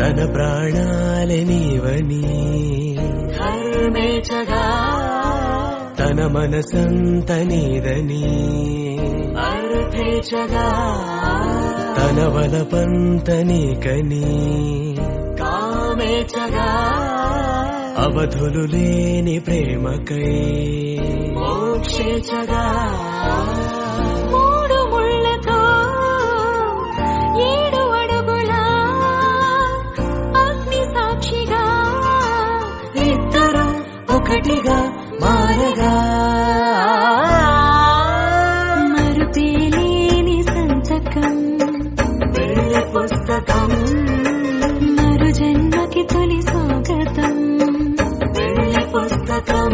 తన ప్రాణాలే నీవని ధర్మేచగా తన మనసంత నీదని అర్థేచగా తన వలపంత నీకని కామేచగా అవధులు లేని ప్రేమకై మోక్షేచగా మూడు ముళ్ళతో 7 అడుగుల అగ్ని సాక్షిగా ఇద్దరు ఒకటిగా మారగా మరుపేలేని సంతకం వెళ్ళి పుస్తకం మరు జన్మకి తొలి స్వాగతం వెళ్ళి పుస్తకం